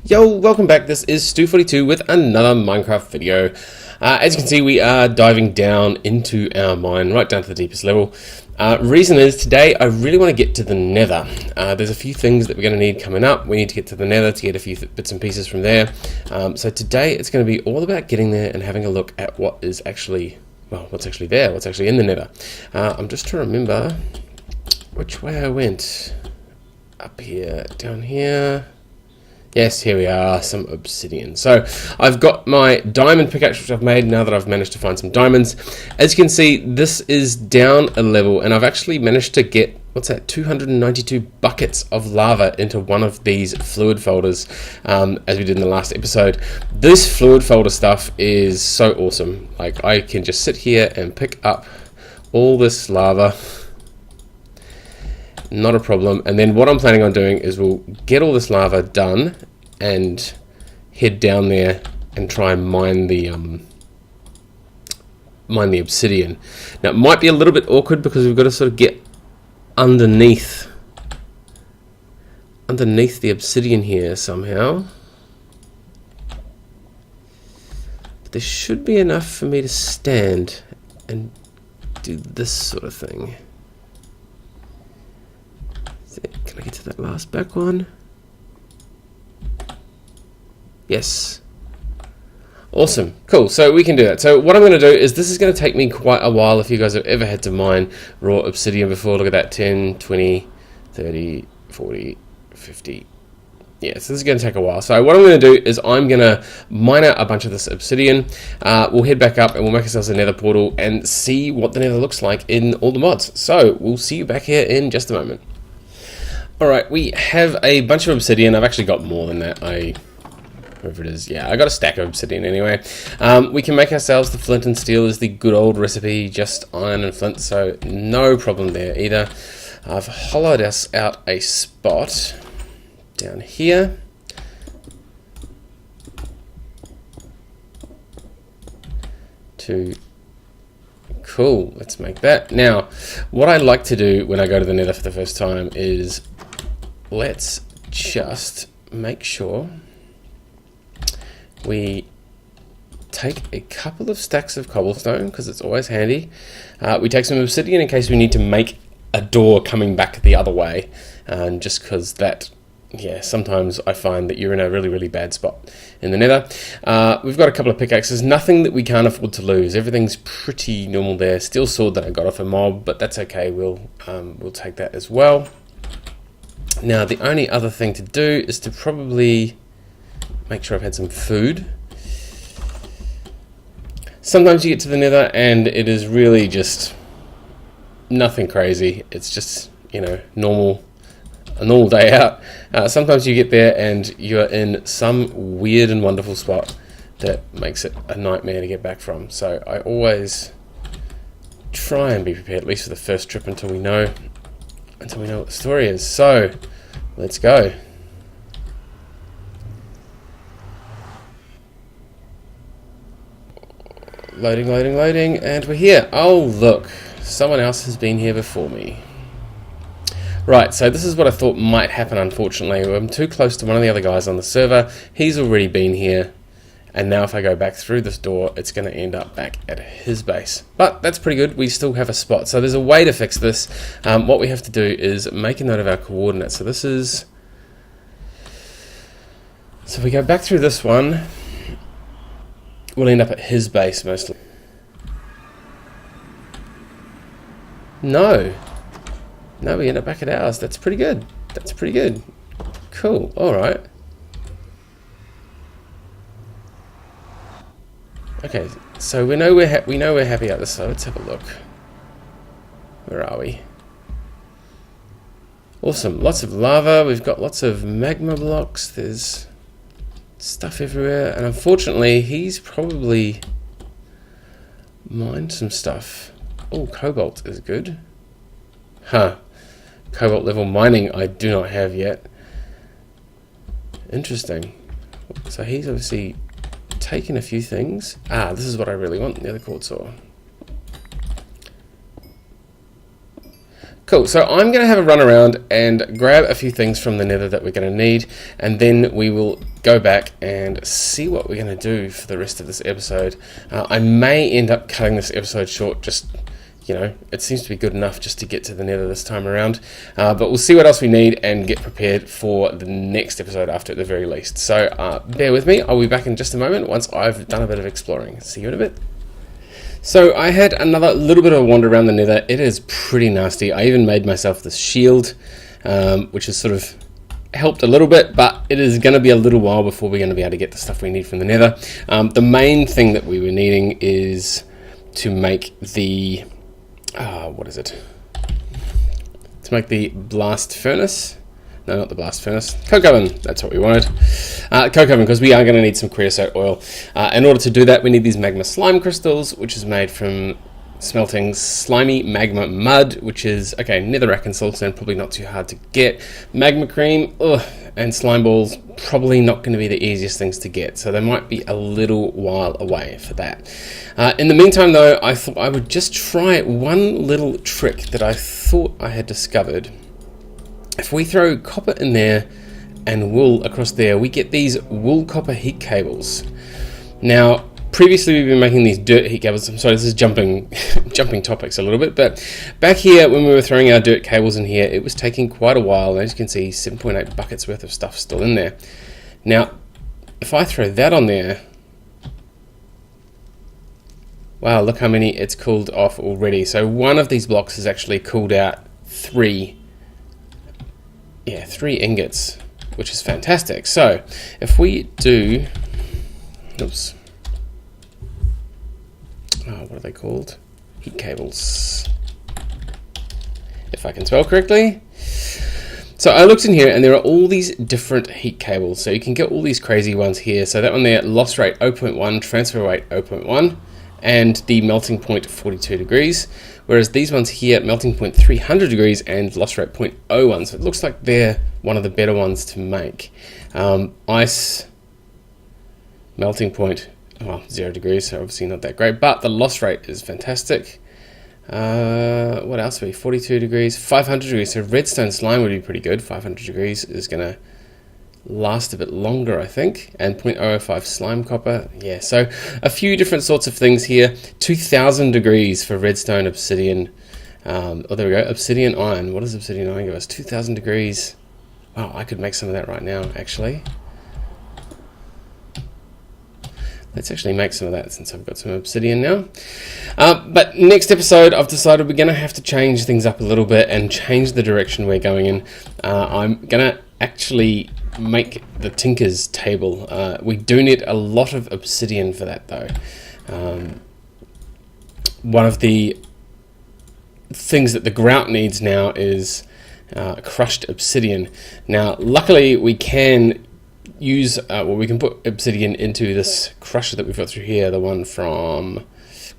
Yo, welcome back. This is Stu42 with another Minecraft video. As you can see, we are diving down into our mine, right down to the deepest level. Reason is, today I really want to get to the Nether. There's a few things that we're going to need coming up. We need to get to the Nether to get a few bits and pieces from there. So today it's going to be all about getting there and having a look at what is actually, well, what's actually there, what's actually in the Nether. I'm just trying to remember which way I went. Up here, down here. Yes, here we are, some obsidian. So I've got my diamond pickaxe, which I've made now that I've managed to find some diamonds. As you can see, this is down a level, and I've actually managed to get, what's that, 292 buckets of lava into one of these fluid folders, as we did in the last episode. This fluid folder stuff is so awesome. Like, I can just sit here and pick up all this lava. Not a problem. And then what I'm planning on doing is we'll get all this lava done and head down there and try and mine the obsidian. Now it might be a little bit awkward because we've got to sort of get underneath the obsidian here somehow. But there should be enough for me to stand and do this sort of thing. Can I get to that last back one? Yes. Awesome. Cool. So we can do that. So what I'm going to do is, this is going to take me quite a while. If you guys have ever had to mine raw obsidian before, look at that, 10, 20, 30, 40, 50. Yeah, so this is going to take a while. So what I'm going to do is I'm going to mine out a bunch of this obsidian. We'll head back up and we'll make ourselves a nether portal and see what the nether looks like in all the mods. So we'll see you back here in just a moment. Alright, we have a bunch of obsidian. I've actually got more than that. Whatever it is. Yeah, I got a stack of obsidian anyway. We can make ourselves the flint and steel is the good old recipe, just iron and flint, so no problem there either. I've hollowed us out a spot down here. Cool, let's make that. Now, what I like to do when I go to the Nether for the first time is, let's just make sure we take a couple of stacks of cobblestone, because it's always handy. We take some obsidian in case we need to make a door coming back the other way, and just because that, yeah, sometimes I find that you're in a really, really bad spot in the Nether. We've got a couple of pickaxes, nothing that we can't afford to lose. Everything's pretty normal there. Steel sword that I got off a mob, but that's okay. We'll take that as well. Now, the only other thing to do is to probably make sure I've had some food. Sometimes you get to the Nether and it is really just nothing crazy. It's just, you know, a normal day out. Sometimes you get there and you're in some weird and wonderful spot that makes it a nightmare to get back from. So I always try and be prepared, at least for the first trip, until we know what the story is. So let's go. Loading, and we're here. Oh, look, someone else has been here before me. Right, so this is what I thought might happen. Unfortunately, I'm too close to one of the other guys on the server. He's already been here, and now if I go back through this door, it's going to end up back at his base. But that's pretty good. We still have a spot. So there's a way to fix this. What we have to do is make a note of our coordinates. So this is... So if we go back through this one, we'll end up at his base mostly. No, we end up back at ours. That's pretty good. Cool. All right. Okay, so we know we're happy out this side. Let's have a look. Where are we? Awesome. Lots of lava. We've got lots of magma blocks. There's stuff everywhere, and unfortunately he's probably mined some stuff. Oh, cobalt is good. Cobalt level mining I do not have yet. Interesting. So he's obviously taken a few things. This is what I really want, the other quartz ore. Cool, so I'm going to have a run around and grab a few things from the Nether that we're going to need, and then we will go back and see what we're going to do for the rest of this episode. I may end up cutting this episode short, just, you know, it seems to be good enough just to get to the Nether this time around. But we'll see what else we need and get prepared for the next episode after, at the very least. So bear with me. I'll be back in just a moment once I've done a bit of exploring. See you in a bit. So I had another little bit of a wander around the Nether. It is pretty nasty. I even made myself this shield, which has sort of helped a little bit, but it is going to be a little while before we're going to be able to get the stuff we need from the Nether. The main thing that we were needing is to make the what is it? To make the blast furnace. No, not the blast furnace. Coke oven. That's what we wanted. Coke oven, because we are going to need some creosote oil. In order to do that, we need these magma slime crystals, which is made from smelting slimy magma mud, which is, okay, netherrack and siltstone, probably not too hard to get. Magma cream, and slime balls, probably not going to be the easiest things to get, so they might be a little while away for that. In the meantime, though, I thought I would just try one little trick that I thought I had discovered. If we throw copper in there and wool across there, we get these wool copper heat cables. Now, previously we've been making these dirt heat cables. I'm sorry, this is jumping topics a little bit, but back here when we were throwing our dirt cables in here, it was taking quite a while. As you can see, 7.8 buckets worth of stuff still in there. Now, if I throw that on there, wow, look how many it's cooled off already. So one of these blocks has actually cooled out three ingots, which is fantastic. So if we do, oops, what are they called? Heat cables, if I can spell correctly. So I looked in here and there are all these different heat cables. So you can get all these crazy ones here. So that one there, loss rate 0.1, transfer rate 0.1, and the melting point 42 degrees. Whereas these ones here, melting point 300 degrees and loss rate 0.01. So it looks like they're one of the better ones to make. Ice, melting point, 0 degrees, so obviously not that great, but the loss rate is fantastic. What else are we? 42 degrees, 500 degrees, so redstone slime would be pretty good. 500 degrees is going to last a bit longer, I think, and 0.005 slime copper. Yeah, so a few different sorts of things here. 2000 degrees for redstone obsidian. There we go, obsidian iron. What does obsidian iron give us? 2000 degrees. Wow, I could make some of that right now, actually. Let's actually make some of that since I've got some obsidian now. But next episode, I've decided we're going to have to change things up a little bit and change the direction we're going in. I'm going to actually make the Tinker's table. We do need a lot of obsidian for that, though. One of the things that the grout needs now is crushed obsidian. Now, luckily, we can use, we can put obsidian into this crusher that we've got through here, the one from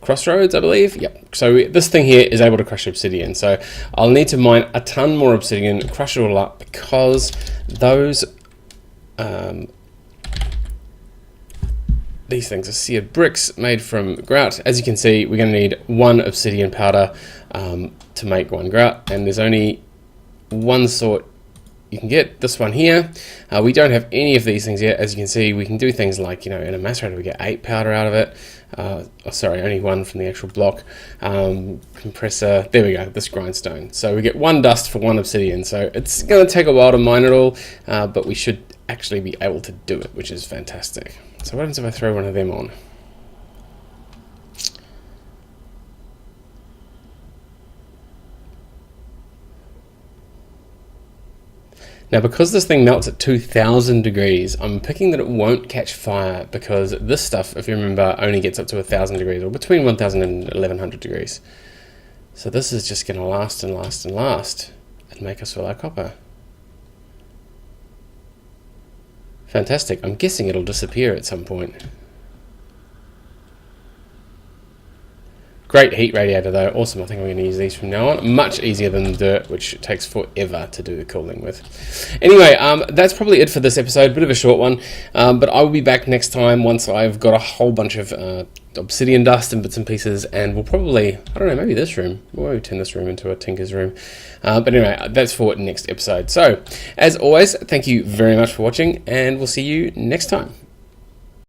Crossroads, I believe. Yep. So this thing here is able to crush obsidian. So I'll need to mine a ton more obsidian, crush it all up, because those these things are seared bricks made from grout. As you can see, we're going to need one obsidian powder to make one grout, and there's only one sort you can get, this one here. We don't have any of these things yet. As you can see, we can do things like, in a macerator we get 8 powder out of it. Sorry, only 1 from the actual block. Compressor, there we go, this grindstone. So we get 1 dust for 1 obsidian. So it's going to take a while to mine it all, but we should actually be able to do it, which is fantastic. So what happens if I throw one of them on? Now, because this thing melts at 2000 degrees, I'm picking that it won't catch fire, because this stuff, if you remember, only gets up to 1000 degrees, or between 1000 and 1100 degrees. So this is just going to last and last and last and make us all our copper. Fantastic. I'm guessing it'll disappear at some point. Great heat radiator though, awesome. I think I'm going to use these from now on. Much easier than the dirt, which takes forever to do the cooling with. Anyway, that's probably it for this episode, bit of a short one, but I will be back next time once I've got a whole bunch of obsidian dust and bits and pieces, and we'll probably, I don't know, maybe this room. We'll maybe turn this room into a tinker's room. But anyway, that's for next episode. So, as always, thank you very much for watching, and we'll see you next time.